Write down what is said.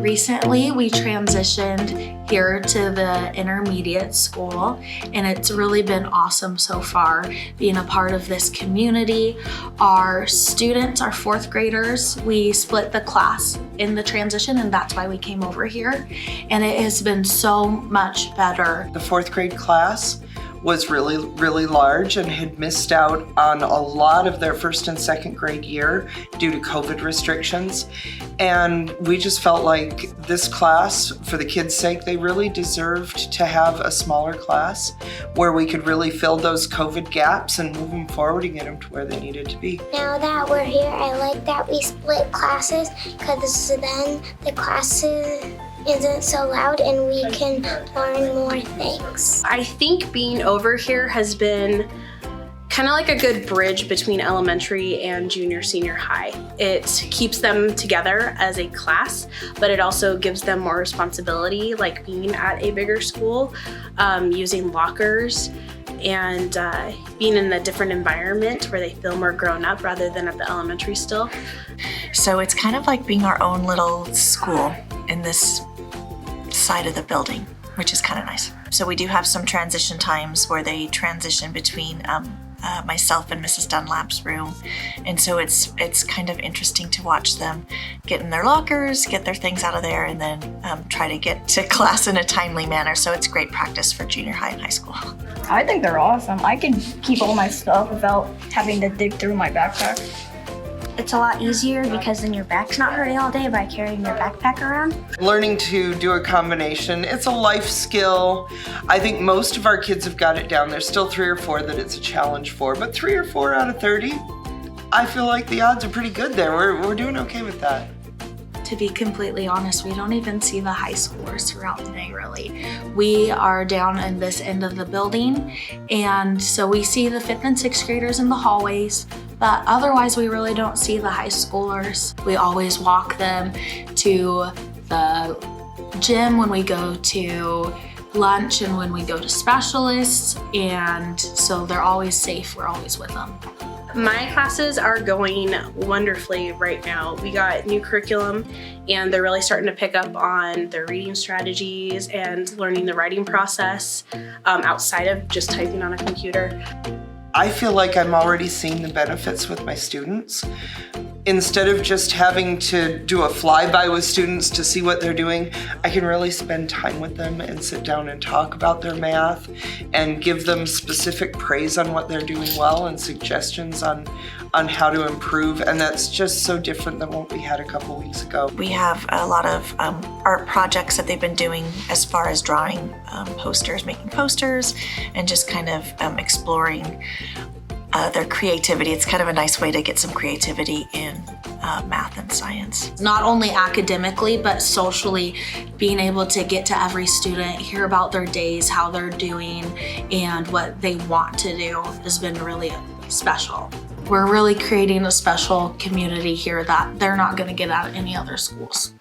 Recently, we transitioned here to the intermediate school, and it's really been awesome so far being a part of this community. Our students, our fourth graders, we split the class in the transition, and that's why we came over here. And it has been so much better. The fourth grade class was really large and had missed out on a lot of their first and second grade year due to COVID restrictions. And we just felt like this class, for the kids' sake, they really deserved to have a smaller class where we could really fill those COVID gaps and move them forward and get them to where they needed to be. Now that we're here, I like that we split classes because then the classes isn't so loud and we can learn more things. I think being over here has been kind of like a good bridge between elementary and senior high. It keeps them together as a class, but it also gives them more responsibility, like being at a bigger school, using lockers, and being in a different environment where they feel more grown up rather than at the elementary still. So it's kind of like being our own little school in this side of the building, which is kind of nice. So we do have some transition times where they transition between myself and Mrs. Dunlap's room, and so it's kind of interesting to watch them get in their lockers, get their things out of there, and then try to get to class in a timely manner. So it's great practice for junior high and high school. I think they're awesome. I can keep all my stuff without having to dig through my backpack. It's a lot easier because then your back's not hurting all day by carrying your backpack around. Learning to do a combination, it's a life skill. I think most of our kids have got it down. There's still 3 or 4 that it's a challenge for, but 3 or 4 out of 30, I feel like the odds are pretty good there. We're doing okay with that. To be completely honest, we don't even see the high schoolers throughout the day, really. We are down in this end of the building, and so we see the 5th and 6th graders in the hallways, but otherwise we really don't see the high schoolers. We always walk them to the gym when we go to lunch and when we go to specialists, and so they're always safe. We're always with them. My classes are going wonderfully right now. We got new curriculum and they're really starting to pick up on their reading strategies and learning the writing process outside of just typing on a computer. I feel like I'm already seeing the benefits with my students. Instead of just having to do a flyby with students to see what they're doing, I can really spend time with them and sit down and talk about their math and give them specific praise on what they're doing well and suggestions on how to improve. And that's just so different than what we had a couple weeks ago. We have a lot of art projects that they've been doing as far as drawing posters, making posters, and just kind of exploring their creativity. It's kind of a nice way to get some creativity in math and science. Not only academically, but socially, being able to get to every student, hear about their days, how they're doing, and what they want to do has been really special. We're really creating a special community here that they're not going to get at any other schools.